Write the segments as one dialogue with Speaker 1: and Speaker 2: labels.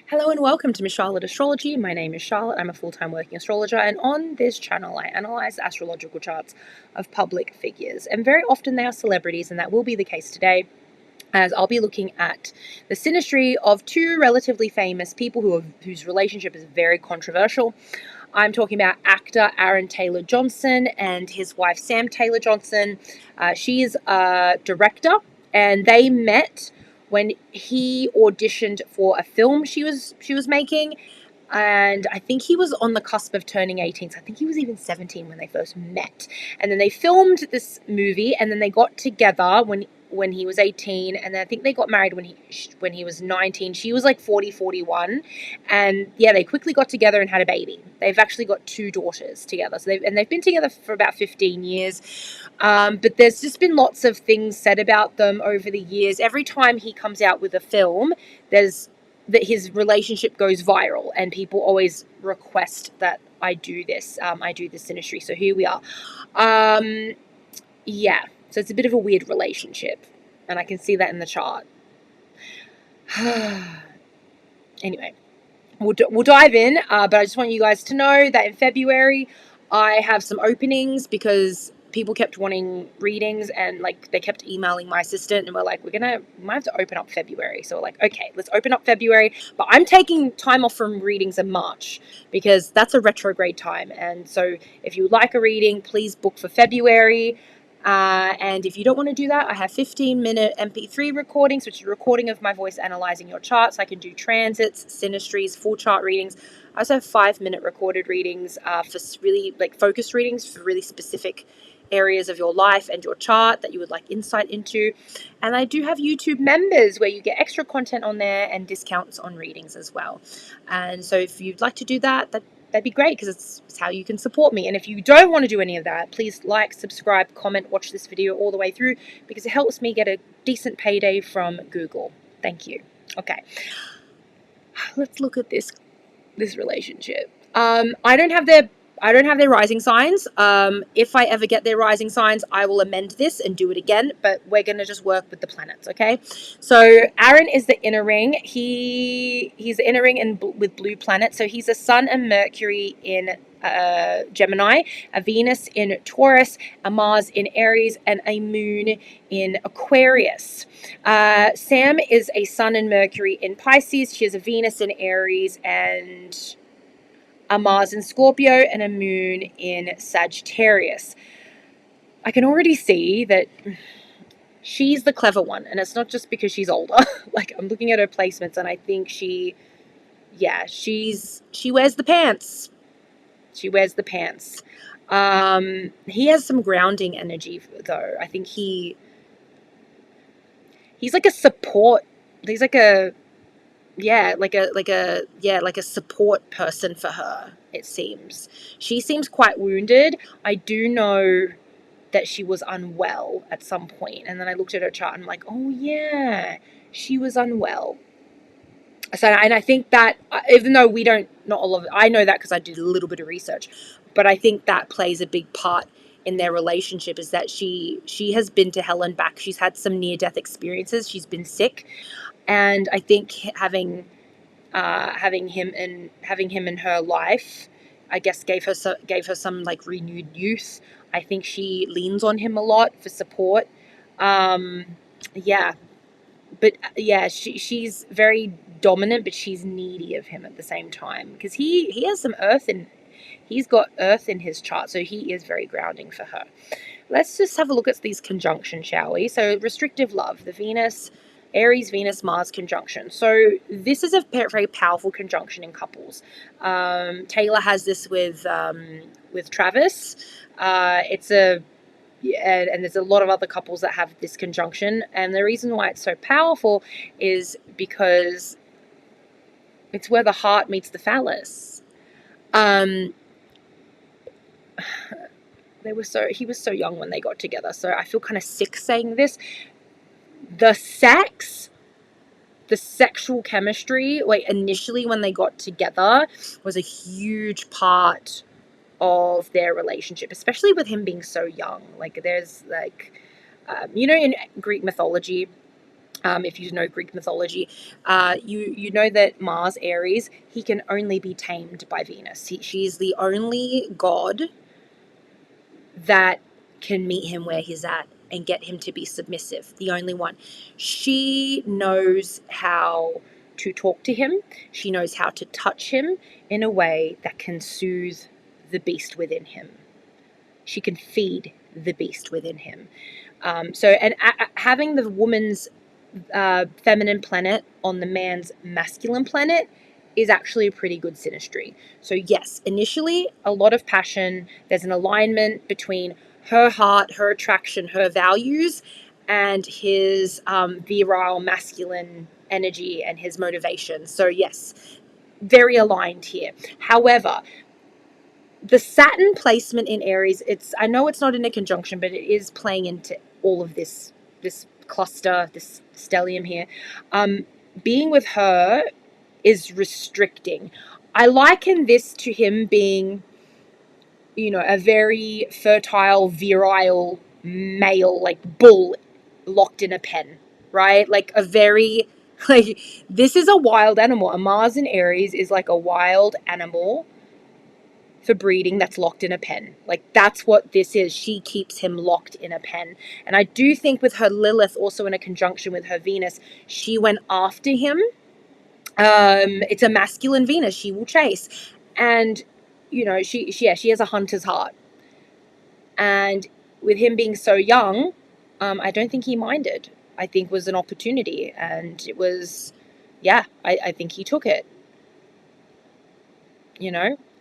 Speaker 1: Hello and welcome to Miss Charlotte Astrology. My name is Charlotte. I'm a full-time working astrologer, and on this channel I analyze the astrological charts of public figures, and very often they are celebrities, and that will be the case today, as I'll be looking at the synastry of two relatively famous people whose relationship is very controversial. I'm talking about actor Aaron Taylor Johnson and his wife Sam Taylor Johnson. She is a director, and they met when he auditioned for a film she was making, and I think he was on the cusp of turning 18. So I think he was even 17 when they first met, and then they filmed this movie, and then they got together when he was 18, and then I think they got married when he was 19. She was like 40, 41, and yeah, they quickly got together and had a baby. They've actually got two daughters together, so they've been together for about 15 years. But there's just been lots of things said about them over the years. Every time he comes out with a film, that his relationship goes viral, and people always request that I do this synastry. So here we are. Yeah, so it's a bit of a weird relationship, and I can see that in the chart. Anyway, we'll dive in, but I just want you guys to know that in February I have some openings because people kept wanting readings, and like they kept emailing my assistant, and we're like, we might have to open up February. So we're like, okay, let's open up February, but I'm taking time off from readings in March because that's a retrograde time. And so if you would like a reading, please book for February. And if you don't want to do that, I have 15-minute MP3 recordings, which is a recording of my voice analyzing your charts. I can do transits, synastries, full chart readings. I also have 5-minute recorded readings for really focused readings for really specific areas of your life and your chart that you would like insight into. And I do have YouTube members where you get extra content on there and discounts on readings as well. And so if you'd like to do that'd be great, because it's how you can support me. And if you don't want to do any of that, please like, subscribe, comment, watch this video all the way through, because it helps me get a decent payday from Google. Thank you. Okay, let's look at this relationship. I don't have their rising signs. If I ever get their rising signs, I will amend this and do it again, but we're going to just work with the planets, okay? So Aaron is the inner ring. He's the inner ring with blue planets. So he's a Sun and Mercury in Gemini, a Venus in Taurus, a Mars in Aries, and a Moon in Aquarius. Sam is a Sun and Mercury in Pisces. She has a Venus in Aries and a Mars in Scorpio, and a Moon in Sagittarius. I can already see that she's the clever one, and it's not just because she's older. Like, I'm looking at her placements, and I think she wears the pants. She wears the pants. He has some grounding energy, though. I think he's like a support. He's like a support person for her, it seems. She seems quite wounded. I do know that she was unwell at some point, and then I looked at her chart and I'm like, oh yeah, she was unwell. So, and I think that, even though not all of it, I know that because I did a little bit of research, but I think that plays a big part in their relationship, is that she has been to hell and back. She's had some near-death experiences. She's been sick. And I think having him in her life, I guess, gave her some like renewed youth. I think she leans on him a lot for support. She's very dominant, but she's needy of him at the same time, because he has some he's got earth in his chart, so he is very grounding for her. Let's just have a look at these conjunctions, shall we? So restrictive love, the Aries Venus Mars conjunction. So this is a very powerful conjunction in couples. Taylor has this with Travis. And there's a lot of other couples that have this conjunction, and the reason why it's so powerful is because it's where the heart meets the phallus. He was so young when they got together, so I feel kind of sick saying this. The sexual chemistry, like initially when they got together, was a huge part of their relationship, especially with him being so young. Like, there's in Greek mythology, If you know Greek mythology, you know that Mars, Aries, he can only be tamed by Venus. She's the only god that can meet him where he's at and get him to be submissive. The only one. She knows how to talk to him. She knows how to touch him in a way that can soothe the beast within him. She can feed the beast within him. Having the woman's feminine planet on the man's masculine planet is actually a pretty good synastry. So yes, initially a lot of passion. There's an alignment between her heart, her attraction, her values, and his virile masculine energy and his motivation. So yes, very aligned here. However, the Saturn placement in Aries, I know it's not in a conjunction, but it is playing into all of this cluster, this stellium here. Being with her is restricting. I liken this to him being, a very fertile, virile male, like bull locked in a pen, right? Like a very, this is a wild animal. A Mars in Aries is like a wild animal for breeding that's locked in a pen. Like that's what this is. She keeps him locked in a pen. And I do think with her Lilith also in a conjunction with her Venus, she went after him. It's a masculine Venus. She will chase. And, she has a hunter's heart. And with him being so young, I don't think he minded. I think it was an opportunity. And it was, I think he took it.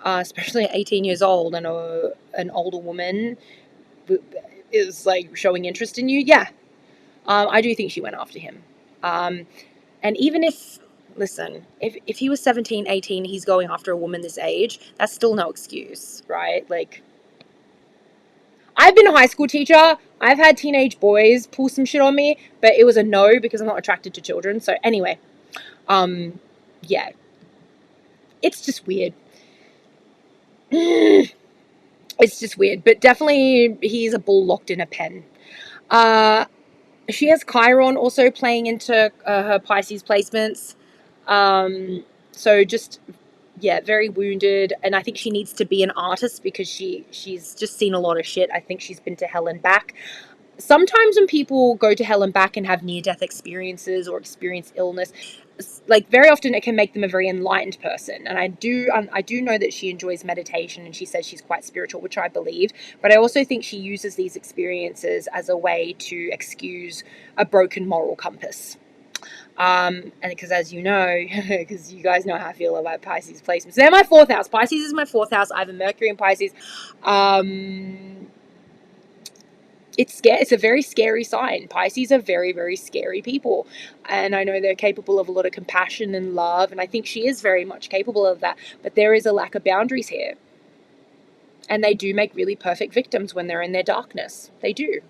Speaker 1: Especially at 18 years old and an older woman is like showing interest in you. Yeah. I do think she went after him. And even if he was 17, 18, he's going after a woman this age, that's still no excuse, right? Like, I've been a high school teacher. I've had teenage boys pull some shit on me, but it was a no because I'm not attracted to children. So anyway, yeah, it's just weird. It's just weird, but definitely he's a bull locked in a pen. She has Chiron also playing into her Pisces placements. So just, very wounded. And I think she needs to be an artist because she's just seen a lot of shit. I think she's been to hell and back. Sometimes when people go to hell and back and have near-death experiences or experience illness, like very often it can make them a very enlightened person. And I do know that she enjoys meditation and she says she's quite spiritual, which I believe. But I also think she uses these experiences as a way to excuse a broken moral compass. And because as you know, because you guys know how I feel about Pisces placements. They're my fourth house. Pisces is my fourth house. I have a Mercury in Pisces. It's a very scary sign. Pisces are very, very scary people. And I know they're capable of a lot of compassion and love. And I think she is very much capable of that. But there is a lack of boundaries here. And they do make really perfect victims when they're in their darkness. They do.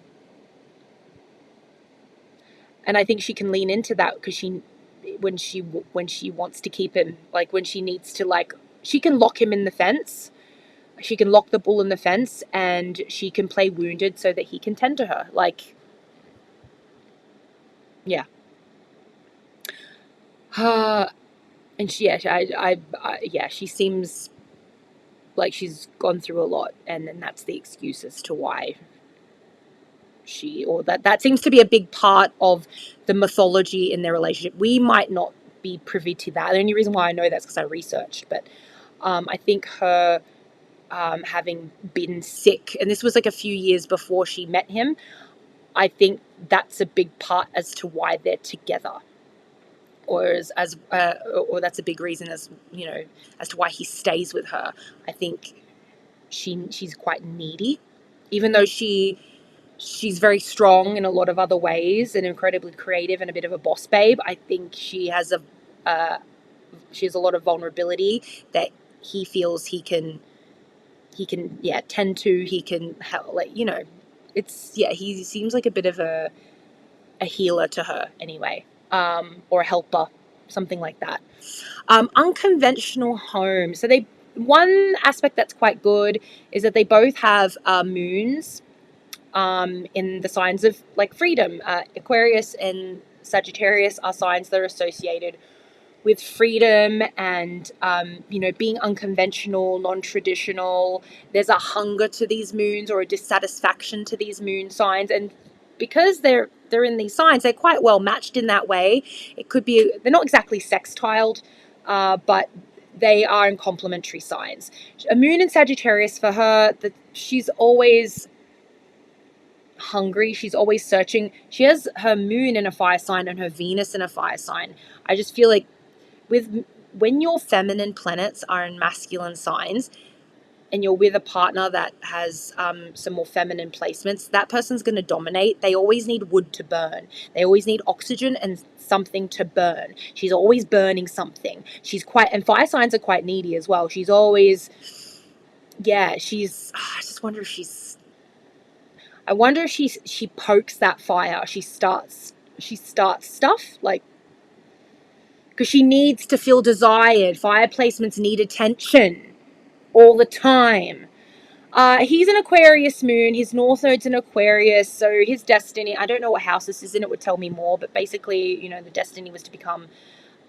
Speaker 1: And I think she can lean into that because when she wants to keep him, like when she needs to, like, she can lock him in the fence. She can lock the bull in the fence and she can play wounded so that he can tend to her. Like, yeah. And she seems like she's gone through a lot, and then that's the excuse as to why that seems to be a big part of the mythology in their relationship. We might not be privy to that. The only reason why I know that's because I researched, but I think her having been sick, and this was like a few years before she met him, I think that's a big part as to why they're together, or that's a big reason as to why he stays with her. I think she's quite needy, even though she's very strong in a lot of other ways and incredibly creative and a bit of a boss babe. I think she has a lot of vulnerability that he feels he can tend to. He can help, like, he seems like a bit of a healer to her anyway, or a helper, something like that. Unconventional home. So one aspect that's quite good is that they both have moons in the signs of like freedom, Aquarius and Sagittarius are signs that are associated with freedom and, being unconventional, non-traditional. There's a hunger to these moons or a dissatisfaction to these moon signs. And because they're in these signs, they're quite well matched in that way. It could be, they're not exactly sextiled, but they are in complementary signs. A moon in Sagittarius for her, she's always hungry. She's always searching. She has her moon in a fire sign and her Venus in a fire sign. I just feel like when your feminine planets are in masculine signs and you're with a partner that has some more feminine placements, that person's going to dominate. They always need wood to burn. They always need oxygen and something to burn. She's always burning something. And fire signs are quite needy as well. She's always, I just wonder if she pokes that fire. She starts stuff, like, because she needs to feel desired. Fire placements need attention all the time. He's an Aquarius moon. His North Node's in Aquarius, so his destiny, I don't know what house this is in, it would tell me more, but basically, the destiny was to become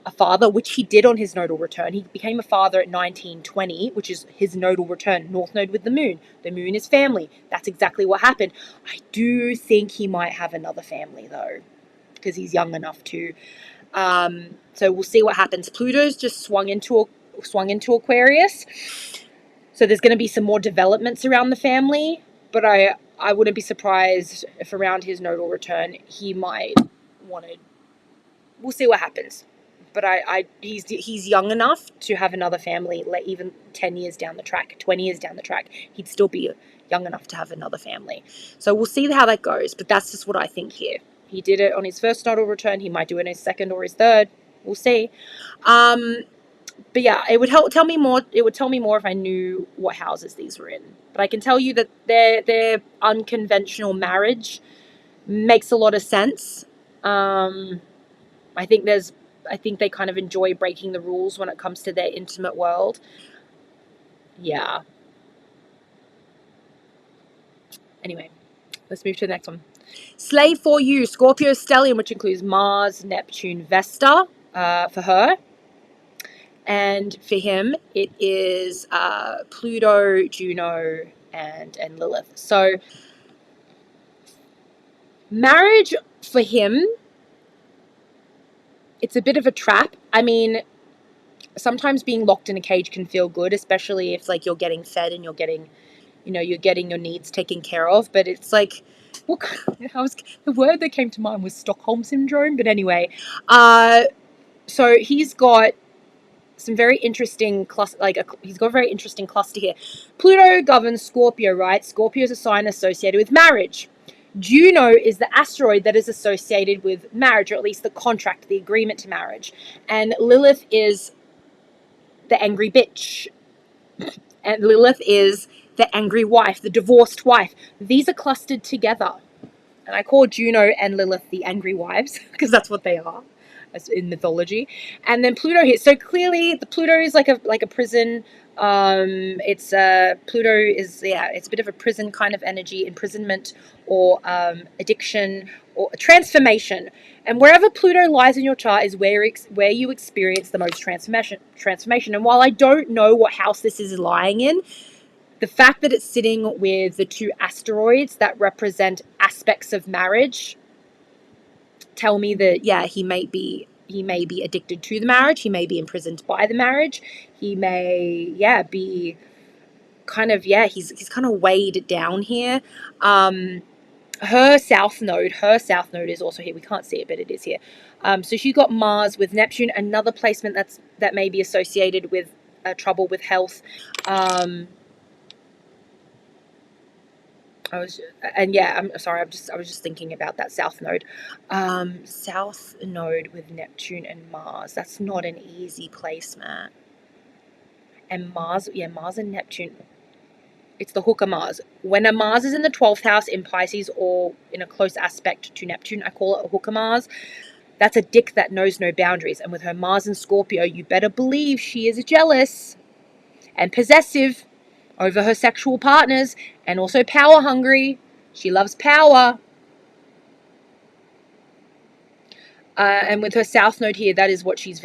Speaker 1: a father, which he did on his nodal return. He became a father at 1920, which is his nodal return, North Node with the moon. The moon is family. That's exactly what happened. I do think he might have another family, though, because he's young enough to. So we'll see what happens. Pluto's just swung into Aquarius. So there's going to be some more developments around the family, but I wouldn't be surprised if around his nodal return he might want to. We'll see what happens. But he's young enough to have another family, like even 10 years down the track, 20 years down the track, he'd still be young enough to have another family. So we'll see how that goes, but that's just what I think here. He did it on his first nodal return. He might do it in his second or his third. We'll see. But yeah, it would tell me more. It would tell me more if I knew what houses these were in. But I can tell you that their unconventional marriage makes a lot of sense. I think they kind of enjoy breaking the rules when it comes to their intimate world. Yeah. Anyway, let's move to the next one. Slave for you, Scorpio stellium, which includes Mars, Neptune, Vesta, for her. And for him, it is Pluto, Juno, and Lilith. So marriage for him, it's a bit of a trap. I mean, sometimes being locked in a cage can feel good, especially if like you're getting fed and you're getting your needs taken care of. But it's like, the word that came to mind was Stockholm syndrome. But anyway, so he's got some very interesting he's got a very interesting cluster here. Pluto governs Scorpio, right? Scorpio is a sign associated with marriage. Juno is the asteroid that is associated with marriage, or at least the contract, the agreement to marriage. And Lilith is the angry bitch. And Lilith is the angry wife, the divorced wife. These are clustered together. And I call Juno and Lilith the angry wives because that's what they are in mythology. And then Pluto here. So clearly the Pluto is like a prison. Pluto is, it's a bit of a prison kind of energy, imprisonment or addiction or transformation. And wherever Pluto lies in your chart is where you experience the most transformation. And while I don't know what house this is lying in, the fact that it's sitting with the two asteroids that represent aspects of marriage tell me that, he may be addicted to the marriage. He may be imprisoned by the marriage. He may, be kind of, he's kind of weighed down here. Her south node is also here. We can't see it, but it is here. So she's got Mars with Neptune, another placement that may be associated with trouble with health. I'm sorry. I was just thinking about that south node. South node with Neptune and Mars. That's not an easy placement. And Mars and Neptune. It's the hooker Mars. When a Mars is in the 12th house in Pisces or in a close aspect to Neptune, I call it a hooker Mars. That's a dick that knows no boundaries. And with her Mars and Scorpio, you better believe she is jealous and possessive over her sexual partners and also power hungry. She loves power. And with her south node here, that is what she's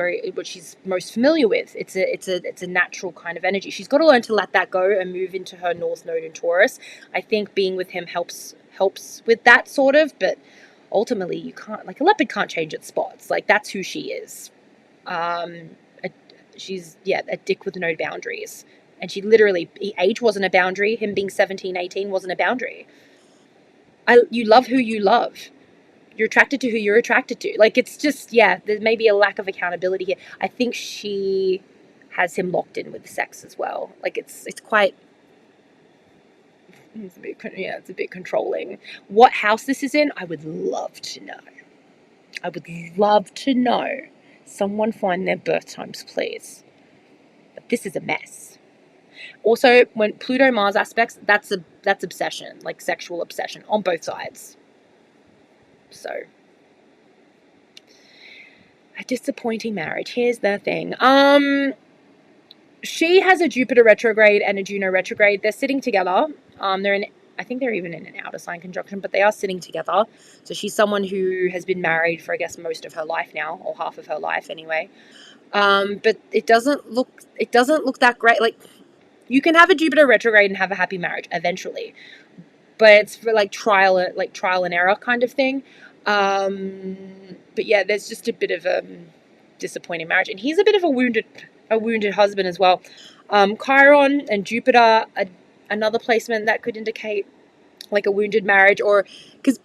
Speaker 1: most familiar with. It's a natural kind of energy. She's got to learn to let that go and move into her north node in Taurus. I think being with him helps with that sort of, but ultimately you can't, like, a leopard can't change its spots. Like, that's who she is. She's a dick with no boundaries. And she literally, age wasn't a boundary. Him being 17, 18 wasn't a boundary. You love who you love. You're attracted to who you're attracted to. Like, it's just, there may be a lack of accountability here. I think she has him locked in with sex as well. Like, it's quite, it's a bit controlling. What house this is in, I would love to know. I would love to know. Someone find their birth times, please. But this is a mess. Also, when Pluto-Mars aspects, that's obsession, like sexual obsession on both sides. So, a disappointing marriage. Here's the thing. She has a Jupiter retrograde and a Juno retrograde. They're sitting together. I think they're even in an outer sign conjunction, but they are sitting together. So she's someone who has been married for, I guess, most of her life now, or half of her life anyway. But it doesn't look that great. Like, you can have a Jupiter retrograde and have a happy marriage eventually, but it's for trial and error kind of thing. But yeah, there's just a bit of a disappointing marriage, and he's a bit of a wounded husband as well. Chiron and Jupiter, another placement that could indicate like a wounded marriage, or because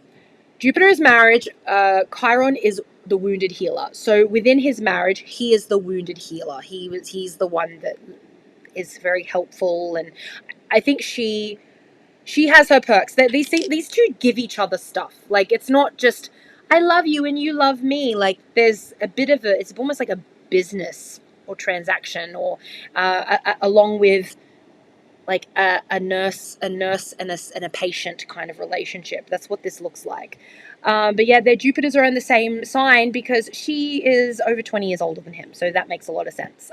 Speaker 1: Jupiter is marriage, Chiron is the wounded healer. So within his marriage, he is the wounded healer. He's the one that is very helpful, and I think she has her perks. These two give each other stuff. Like, it's not just I love you and you love me. Like, there's a bit of it's almost like a business or transaction, or along with like a nurse and a patient kind of relationship. That's what this looks like. But yeah, their Jupiters are in the same sign because she is over 20 years older than him. So that makes a lot of sense.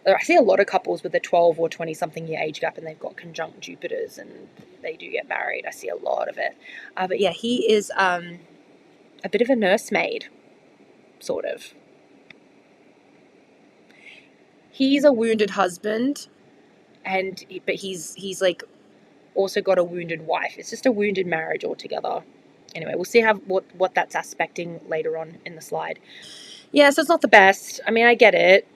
Speaker 1: I see a lot of couples with a 12 or 20 something year age gap, and they've got conjunct Jupiters and they do get married. I see a lot of it. But yeah, he is a bit of a nursemaid, sort of. He's a wounded husband, but he's like also got a wounded wife. It's just a wounded marriage altogether. Anyway, we'll see what that's aspecting later on in the slide. Yeah, so it's not the best. I mean, I get it.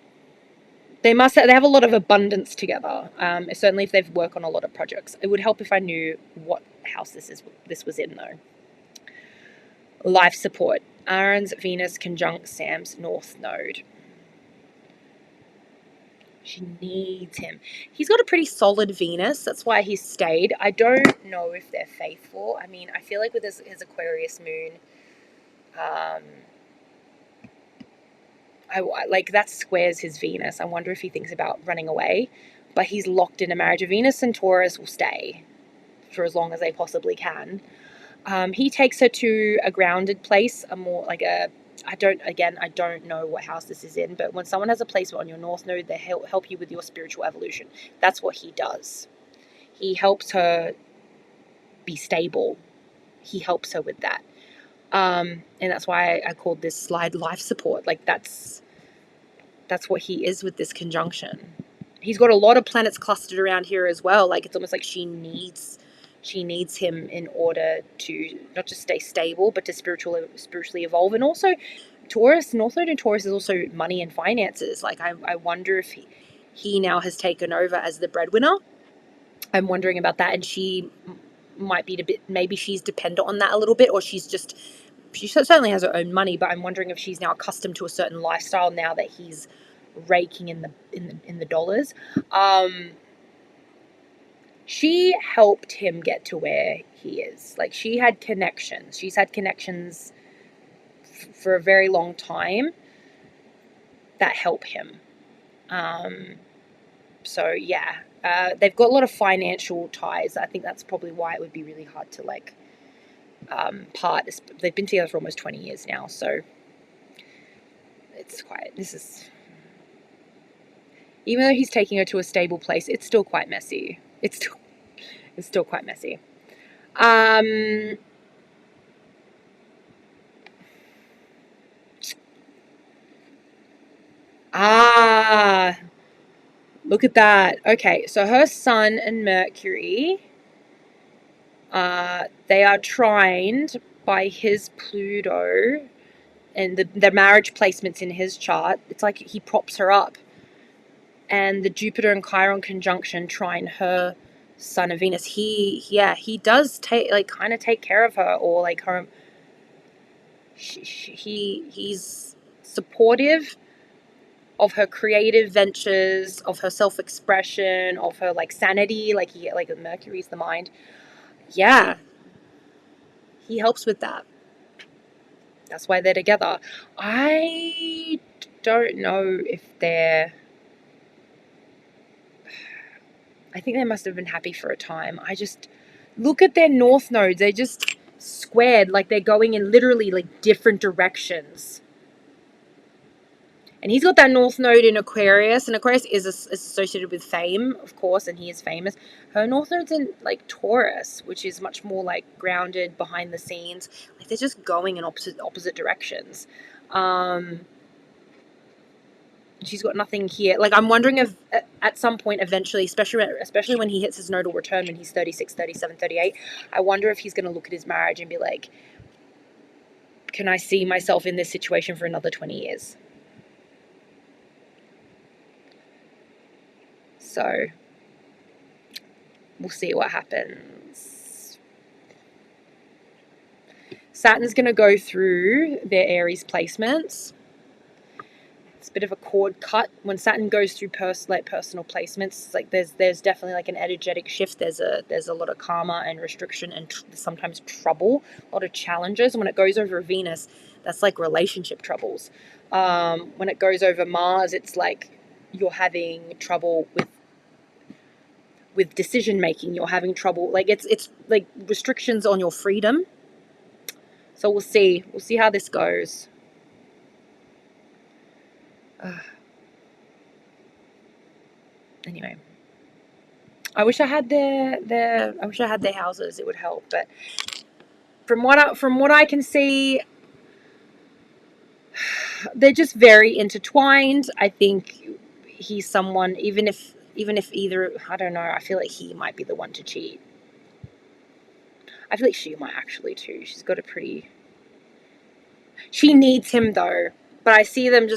Speaker 1: They have a lot of abundance together. Certainly if they've worked on a lot of projects. It would help if I knew what house this was in, though. Life support. Aaron's Venus conjunct Sam's North Node. She needs him. He's got a pretty solid Venus. That's why he's stayed. I don't know if they're faithful. I mean, I feel like with his Aquarius moon, like that squares his Venus. I wonder if he thinks about running away, but he's locked in a marriage. Venus and Taurus will stay for as long as they possibly can. He takes her to a grounded place, a more like a, I don't know what house this is in, but when someone has a placement on your North Node, they help you with your spiritual evolution. That's what he does. He helps her be stable. He helps her with that. And that's why I called this slide life support. Like, that's what he is with this conjunction. He's got a lot of planets clustered around here as well. Like, it's almost like she needs him in order to not just stay stable, but to spiritually evolve. And also Taurus, North Node in Taurus is also money and finances. Like, I wonder if he now has taken over as the breadwinner. I'm wondering about that. And she might be maybe she's dependent on that a little bit, or she certainly has her own money, but I'm wondering if she's now accustomed to a certain lifestyle now that he's raking in the dollars. She helped him get to where he is. Like, she had connections. She's had connections for a very long time that help him. So yeah, they've got a lot of financial ties. I think that's probably why it would be really hard to part. They've been together for almost 20 years now, so even though he's taking her to a stable place, it's still quite messy. It's still quite messy. Ah, look at that. Okay, so her Sun and Mercury, they are trined by his Pluto, and the marriage placements in his chart. It's like he props her up. And the Jupiter and Chiron conjunction trine her Sun and Venus. He does kind of take care of her, or like her. He's supportive of her creative ventures, of her self-expression, of her like sanity. Like Mercury's the mind. Yeah, he helps with that. That's why they're together. I don't know if they're. I think they must have been happy for a time. I just look at their north nodes. They just squared, like they're going in literally like different directions. And he's got that north node in Aquarius, and Aquarius is associated with fame, of course, and he is famous. Her north node's in like Taurus, which is much more like grounded, behind the scenes. Like they're just going in opposite directions. She's got nothing here. Like I'm wondering if at some point eventually, especially when he hits his nodal return when he's 36, 37, 38, I wonder if he's going to look at his marriage and be like, can I see myself in this situation for another 20 years? So we'll see what happens. Saturn's going to go through their Aries placements. It's a bit of a cord cut when Saturn goes through personal placements. Like there's definitely like an energetic shift. There's a lot of karma and restriction and sometimes trouble, a lot of challenges. When it goes over Venus, that's like relationship troubles. When it goes over Mars, it's like you're having trouble with decision making. You're having trouble, like it's like restrictions on your freedom. So we'll see how this goes. Anyway, I wish I had their houses. It would help, but from what I can see, they're just very intertwined. I think he's someone, even if either, I don't know, I feel like he might be the one to cheat. I feel like she might actually too. She's got a pretty. She needs him though, but I see them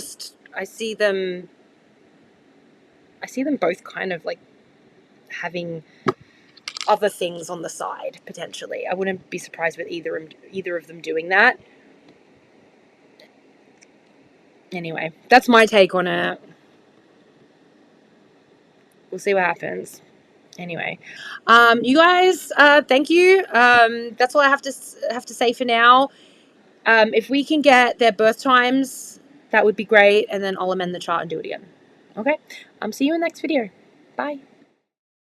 Speaker 1: both kind of like having other things on the side potentially. I wouldn't be surprised with either of them doing that. Anyway, that's my take on it. We'll see what happens. Anyway, you guys, thank you. That's all I have to say for now. If we can get their birth times, that would be great, and then I'll amend the chart and do it again. Okay. See you in the next video. Bye.